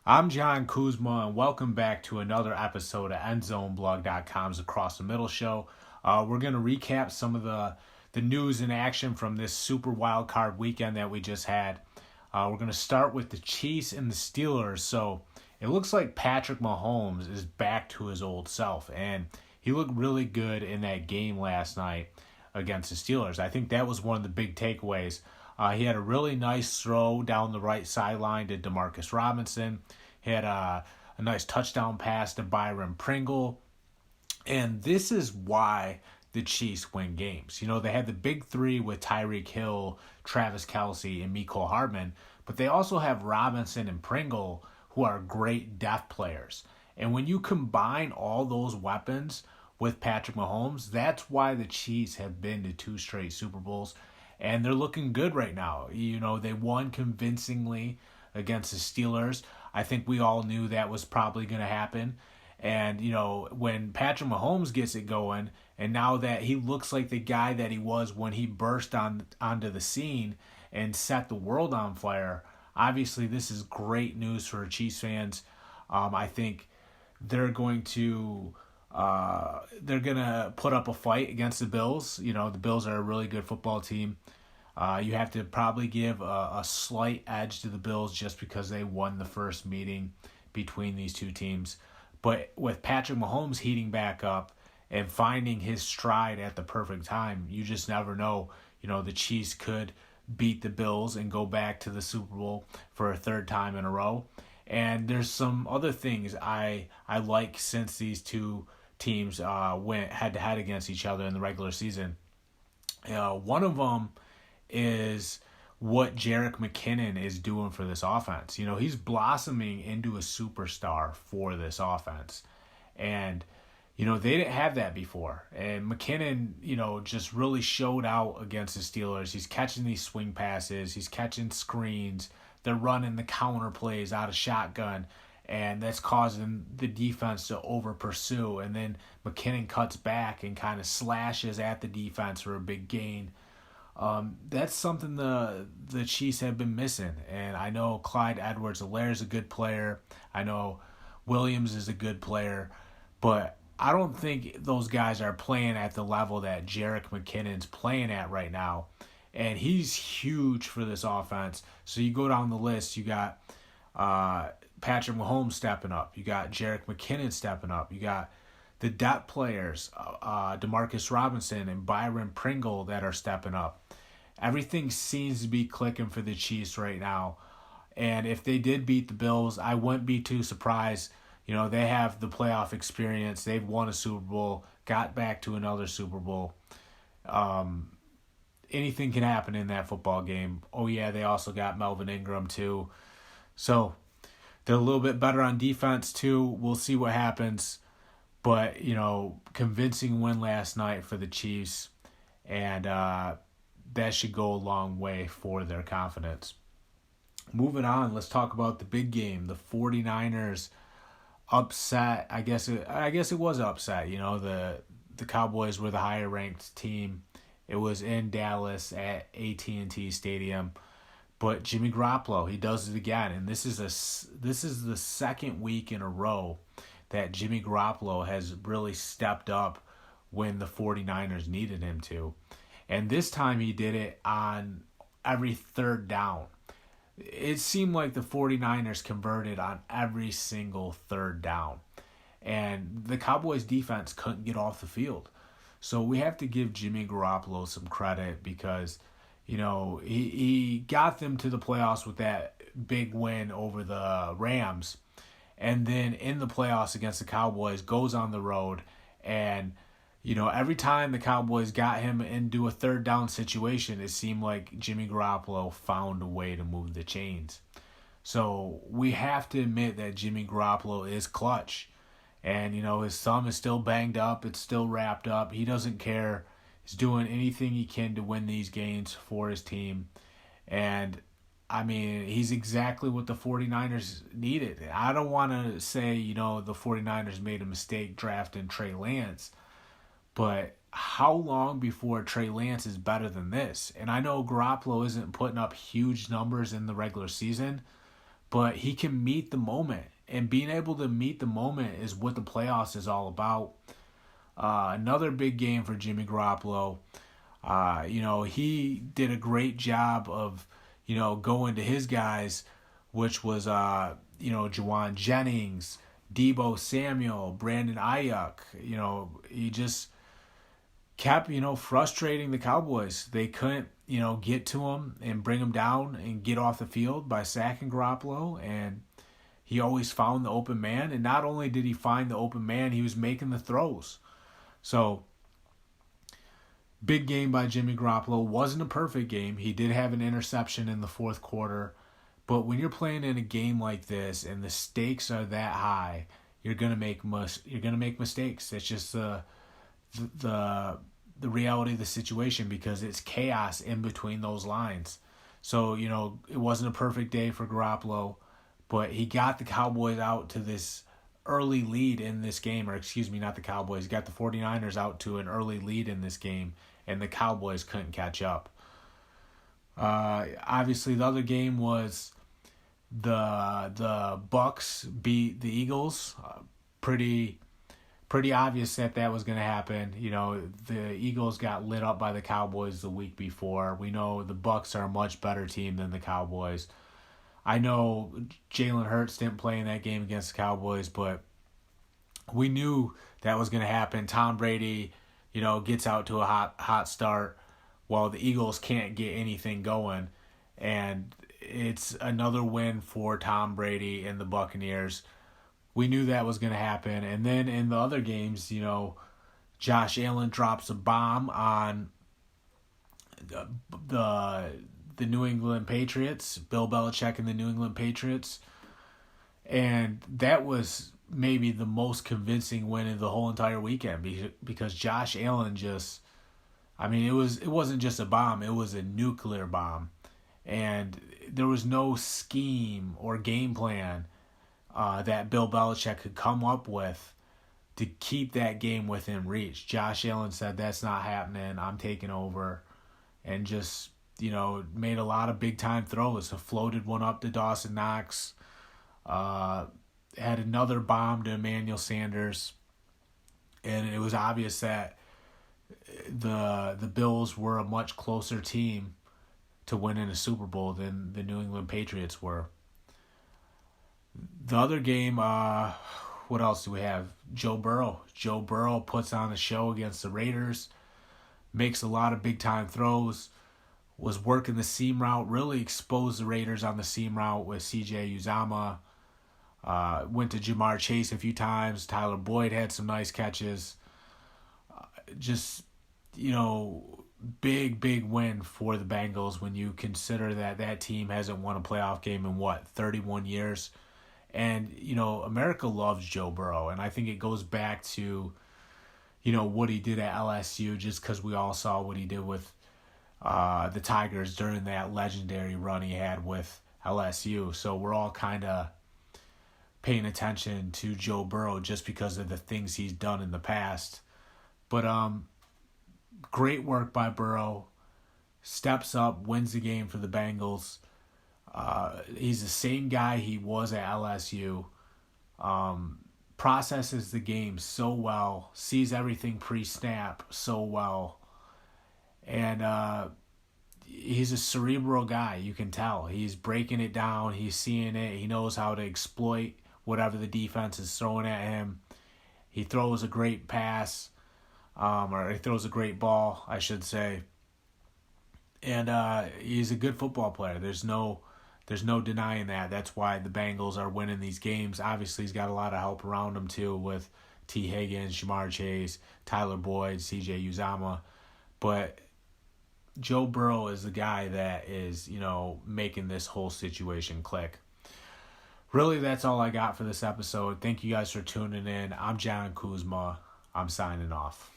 I'm John Kuzma, and welcome back to another episode of EndZoneBlog.com's Across the Middle show. We're going to recap some of the news and action from this Super Wildcard weekend that we just had. We're going to start with the Chiefs and the Steelers. So it looks like Patrick Mahomes is back to his old self, and he looked really good in that game last night against the Steelers. I think that was one of the big takeaways. He had a really nice throw down the right sideline to Demarcus Robinson. He had a nice touchdown pass to Byron Pringle. And this is why the Chiefs win games. You know, they had the big three with Tyreek Hill, Travis Kelce, and Mecole Hardman. But they also have Robinson and Pringle, who are great depth players. And when you combine all those weapons with Patrick Mahomes, that's why the Chiefs have been to 2 straight Super Bowls. And they're looking good right now. You know, they won convincingly against the Steelers. I think we all knew that was probably going to happen. And, you know, when Patrick Mahomes gets it going, and now that he looks like the guy that he was when he burst onto the scene and set the world on fire, obviously this is great news for Chiefs fans. I think they're going to put up a fight against the Bills. You know, the Bills are a really good football team. You have to probably give a slight edge to the Bills just because they won the first meeting between these two teams. But with Patrick Mahomes heating back up and finding his stride at the perfect time, you just never know. You know, the Chiefs could beat the Bills and go back to the Super Bowl for a third time in a row. And there's some other things I like since these two teams went head-to-head against each other in the regular season. One of them is what Jerick McKinnon is doing for this offense. You know, he's blossoming into a superstar for this offense. And, you know, they didn't have that before. And McKinnon, you know, just really showed out against the Steelers. He's catching these swing passes. He's catching screens. They're running the counter plays out of shotgun. And that's causing the defense to over pursue. And then McKinnon cuts back and kind of slashes at the defense for a big gain. That's something the Chiefs have been missing. And I know Clyde Edwards-Helaire is a good player. I know Williams is a good player. But I don't think those guys are playing at the level that Jerick McKinnon's playing at right now. And he's huge for this offense. So you go down the list, you got Patrick Mahomes stepping up. You got Jerick McKinnon stepping up. You got the depth players, Demarcus Robinson and Byron Pringle that are stepping up. Everything seems to be clicking for the Chiefs right now. And if they did beat the Bills, I wouldn't be too surprised. You know, they have the playoff experience. They've won a Super Bowl, got back to another Super Bowl. Anything can happen in that football game. Oh, yeah, they also got Melvin Ingram, too. So they're a little bit better on defense, too. We'll see what happens. But, you know, convincing win last night for the Chiefs. And that should go a long way for their confidence. Moving on, let's talk about the big game. The 49ers upset. I guess it was upset. You know, the Cowboys were the higher ranked team. It was in Dallas at AT&T Stadium. But Jimmy Garoppolo, he does it again. And this is the second week in a row that Jimmy Garoppolo has really stepped up when the 49ers needed him to. And this time he did it on every third down. It seemed like the 49ers converted on every single third down. And the Cowboys defense couldn't get off the field. So we have to give Jimmy Garoppolo some credit because, you know, he got them to the playoffs with that big win over the Rams. And then in the playoffs against the Cowboys, goes on the road. And, you know, every time the Cowboys got him into a third down situation, it seemed like Jimmy Garoppolo found a way to move the chains. So we have to admit that Jimmy Garoppolo is clutch. And, you know, his thumb is still banged up. It's still wrapped up. He doesn't care. He's doing anything he can to win these games for his team. And, I mean, he's exactly what the 49ers needed. I don't want to say, you know, the 49ers made a mistake drafting Trey Lance. But how long before Trey Lance is better than this? And I know Garoppolo isn't putting up huge numbers in the regular season. but he can meet the moment. And being able to meet the moment is what the playoffs is all about. Another big game for Jimmy Garoppolo. He did a great job of, going to his guys, which was, Juwan Jennings, Deebo Samuel, Brandon Ayuk. He just kept, frustrating the Cowboys. They couldn't, get to him and bring him down and get off the field by sacking Garoppolo. And he always found the open man. And not only did he find the open man, he was making the throws. So, big game by Jimmy Garoppolo. Wasn't a perfect game. He did have an interception in the fourth quarter. But when you're playing in a game like this and the stakes are that high, you're gonna make mistakes. It's just the reality of the situation, because it's chaos in between those lines. So, it wasn't a perfect day for Garoppolo, but he got the Cowboys out to this early lead in this game, or excuse me, not the Cowboys. He got the 49ers out to an early lead in this game, and the Cowboys couldn't catch up. Obviously, the other game was the Bucks beat the Eagles. Pretty obvious that was going to happen. The Eagles got lit up by the Cowboys the week before. We know the Bucks are a much better team than the Cowboys. I know Jalen Hurts didn't play in that game against the Cowboys, but we knew that was going to happen. Tom Brady, gets out to a hot start while the Eagles can't get anything going. And it's another win for Tom Brady and the Buccaneers. We knew that was going to happen. And then in the other games, Josh Allen drops a bomb on the New England Patriots, Bill Belichick and the New England Patriots. And that was maybe the most convincing win of the whole entire weekend, because Josh Allen it wasn't just a bomb, it was a nuclear bomb. And there was no scheme or game plan that Bill Belichick could come up with to keep that game within reach. Josh Allen said, "That's not happening, I'm taking over," and just made a lot of big-time throws. Floated one up to Dawson Knox. Had another bomb to Emmanuel Sanders. And it was obvious that the Bills were a much closer team to win in a Super Bowl than the New England Patriots were. The other game, what else do we have? Joe Burrow. Joe Burrow puts on a show against the Raiders. Makes a lot of big-time throws. Was working the seam route, really exposed the Raiders on the seam route with C.J. Uzomah. Went to Jamar Chase a few times. Tyler Boyd had some nice catches. Big win for the Bengals when you consider that team hasn't won a playoff game in, 31 years. And, America loves Joe Burrow. And I think it goes back to, what he did at LSU, just because we all saw what he did with the Tigers during that legendary run he had with LSU. So we're all kind of paying attention to Joe Burrow just because of the things he's done in the past. But great work by Burrow. Steps up, wins the game for the Bengals. He's the same guy he was at LSU. Processes the game so well. Sees everything pre-snap so well. And he's a cerebral guy, you can tell. He's breaking it down. He's seeing it. He knows how to exploit whatever the defense is throwing at him. He throws a great pass, or he throws a great ball, I should say. And he's a good football player. There's no denying that. That's why the Bengals are winning these games. Obviously, he's got a lot of help around him, too, with T. Higgins, Jamar Chase, Tyler Boyd, C.J. Uzomah. But Joe Burrow is the guy that is, making this whole situation click. Really, that's all I got for this episode. Thank you guys for tuning in. I'm John Kuzma. I'm signing off.